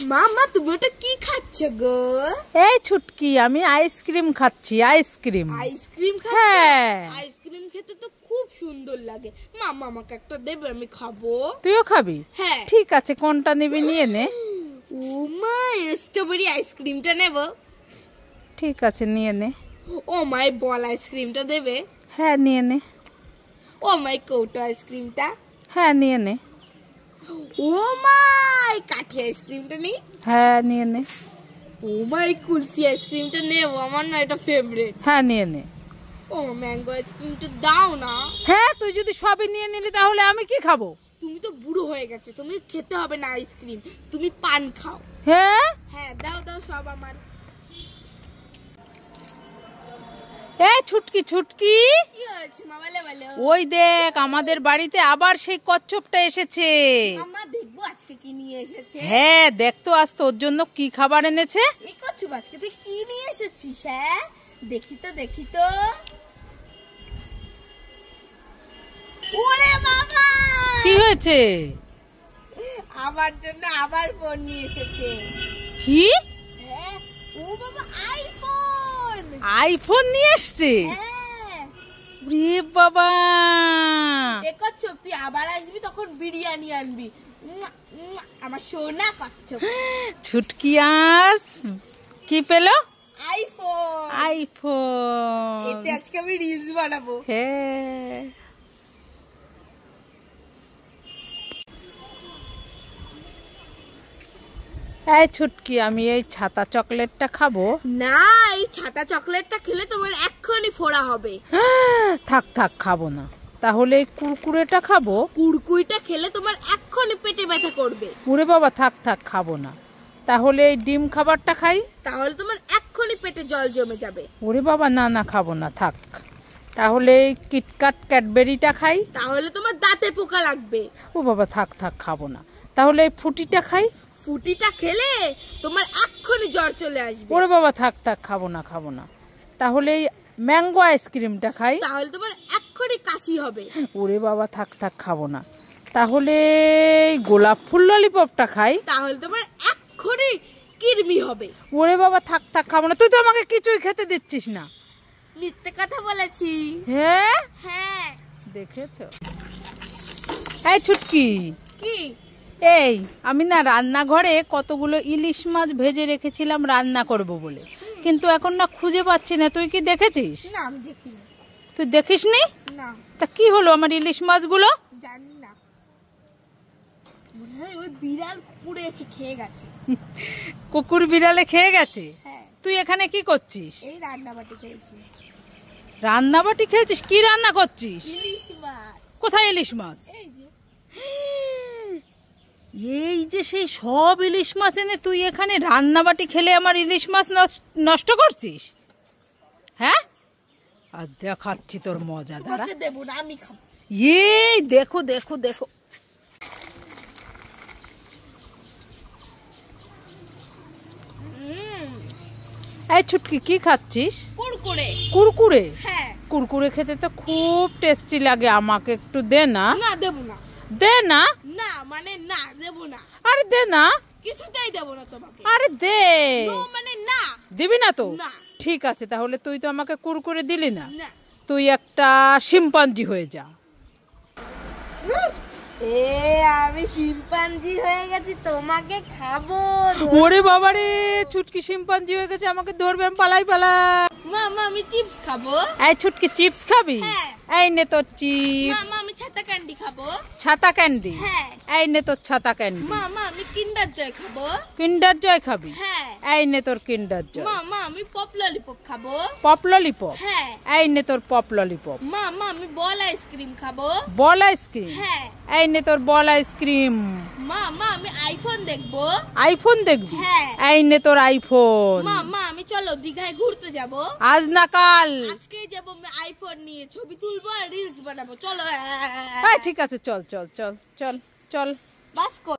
মামা তুমি ওটা কি খাচ্ছ গো? এই ছুটকি, আমি আইসক্রিম খাচ্ছি। আইসক্রিম আইসক্রিম খাচ্ছ? হ্যাঁ। আইসক্রিম খেতে তো খুব সুন্দর লাগে। মামা আমাকে একটা দেবে, আমি খাবো। তুইও খাবি? হ্যাঁ। ঠিক আছে, কোনটা নিবি নিয়ে নে। ও মা, স্ট্রবেরি আইসক্রিমটা নেব। ঠিক আছে, নিয়ে নে। ও মাই, বল আইসক্রিমটা দেবে? হ্যাঁ, নিয়ে নে। ও মাই, কৌটো আইসক্রিমটা? হ্যাঁ, নিয়ে নে। ও মাই, কাঠি আইসক্রিমটা নেই? হ্যাঁ, নিয়ে নে। ও মাই, কুলফি আইসক্রিমটা নেব, আমার না এটা ফেভারিট। হ্যাঁ, নিয়ে নে। ও ম্যাঙ্গো আইসক্রিমটা দাও না। হ্যাঁ, তুই যদি সবই নিয়ে নিলি তাহলে আমি কি খাবো? তুমি তো বুড়ো হয়ে গেছো, তুমি খেতে হবে না আইসক্রিম, তুমি পান খাও। হ্যাঁ হ্যাঁ, দাও দাও সব আমার। এই ছুটকি ছুটকি, কি হয়েছে মা, বলে বলো। ওই দেখ, আমাদের বাড়িতে আবার সেই কচ্ছপটা এসেছে। মামা দেখবো আজকে কি নিয়ে এসেছে। হ্যাঁ, দেখ তো আজ তোর জন্য কি খাবার এনেছে। এই কচ্ছপ আজকে তুই কি নিয়ে এসেছিস? হ্যাঁ, দেখি তো দেখি তো। ওরে বাবা, কি হয়েছে? আমার জন্য আবার ফোন নিয়ে এসেছে। কি? হ্যাঁ, ও বাবা, আইফোন। আইফোন নিয়ে এসছে? হ্যাঁ। রে বাবা, এ কচ্ছপ, তুই আবার আসবি তখন বিরিয়ানি আনবি। মুয়া, মুয়া, আমার সোনা কচ্ছপ। ছুটকি আজ কি পেল? আইফোন। আইফোন। এতে আজকে আমি রিলস বানাবো। হ্যাঁ। এই ছুটকি, আমি এই ছাতা চকলেটটা খাবো? না, এই ছাতা চকলেটটা খেলে তোমার এক্ষুনি ফোড়া হবে। থাক থাক, খাবো না। তাহলে এই কুরকুরেটা খাবো? কুড়কুইটা খেলে তোমার এক্ষুনি পেটে ব্যথা করবে। ওরে বাবা, থাক থাক, খাবো না। তাহলে এই ডিম খাবারটা খাই? তাহলে তোমার এক্ষুনি পেটে জল জমে যাবে। ওরে বাবা, না না, খাবো না, থাক। তাহলে এই কিটকাট ক্যাডবেরিটা খাই? তাহলে তোমার দাঁতে পোকা লাগবে। ও বাবা, থাক থাক, খাবো না। তাহলে এই ফুটিটা খাই? ফুটিটা খেলে তোমার এক্ষুনি জ্বর চলে আসবে। ওরে বাবা, থাক থাক, খাবো না, খাবো না। তাহলে এই ম্যাঙ্গো আইসক্রিমটা খাই? তাহলে তোমার এক্ষুনি কাশি হবে। ওরে বাবা, থাক থাক, খাবো না। তাহলে এই গোলাপ ফুল ললিপপটা খাই? তাহলে তোমার এক্ষুনি কিরমি হবে। ওরে বাবা, থাক থাক, খাবো না। তুই তো আমাকে কিছুই খেতে দিচ্ছিস না। মিথ্যে কথা বলেছি। হ্যাঁ হ্যাঁ। দেখেছো? এই ছুটকি, কি? এই আমি না রান্নাঘরে কতগুলো ইলিশ মাছ ভেজে রেখেছিলাম রান্না করব বলে, কিন্তু এখন না খুঁজে পাচ্ছি না। তুই কি দেখেছিস? না, আমি দেখিনি। তুই দেখিসনি? না। তা কি হলো আমার ইলিশ মাছগুলো? জানি না, মনে হয় ওই বিড়াল কুকুরে এসে খেয়ে গেছে। কুকুর বিড়ালে খেয়ে গেছে? হ্যাঁ। তুই এখানে কি করছিস? এই রান্নাবাটি খেয়েছি। রান্নাবাটি খেয়েছিস? কি রান্না করছিস? ইলিশ মাছ। কোথায় ইলিশ মাছ? এই যে। এই যে সেই সব ইলিশ মাছ এনে তুই এখানে রান্নাবাটি খেলে আমার ইলিশ মাছ নষ্ট করছিস? হ্যাঁ, আর দেখাচ্ছি তোর মজা। দাঁড়া, তোমাকে দেবো না, আমি খাবো। এই দেখো দেখো দেখো। এই ছুটকি, কি খাচ্ছিস? কুরকুরে। কুরকুরে? হ্যাঁ। কুরকুরে খেতে তো খুব টেস্টি লাগে, আমাকে একটু দে না। না, দেবো না। দে না। না মানে না, দেবো না। আরে দে না। কিছুতেই দেবো না তোমাকে। আরে দে। নো মানে না। দিবি না তো? না। ঠিক আছে, তাহলে তুই তো আমাকে কুরকুরে দিলি না। না। তুই একটা শিম্পাঞ্জি হয়ে যা। আমি শিম্পাঞ্জি হয়ে গেছি, তোমাকে খাবো। ওরে বাবা রে, ছুটকি শিম্পাঞ্জি হয়ে গেছে, আমাকে ধরবে, আমি পালাই পালাই। মামা, আমি চিপস খাবো। এই ছুটকি, চিপস খাবি? হ্যাঁ। এই নে তোর চিপস। মামা, আমি ছাতা ক্যান্ডি খাবো। ছাতা ক্যান্ডি? হ্যাঁ। এই নে তোর ছাতা ক্যান্ডি। মামা, আমি কিন্ডার জয় খাবো। কিন্ডার জয় খাবি? হ্যাঁ। এই নে তোর কিন্ডার জয়। মামা, আমি পপ ললিপপ খাবো। Pop lollipop? হ্যাঁ। এই নে তোর পপ ললিপপ। মামা, আমি বল আইসক্রিম খাবো। বল আইসক্রিম? হ্যাঁ। এই নে তোর বল আইসক্রিম। মামা, আমি আইফোন দেখবো। আইফোন দেখবি? হ্যাঁ। এই নে তোর আইফোন। মামা, আমি চলো দীঘায় ঘুরতে যাবো। আজ না কাল? আজকেই যাবো, আমি আইফোন নিয়ে ছবি তুলবো আর রিলস বানাবো। চলো। ঠিক আছে, চল চল চল চল চল। বাস কর।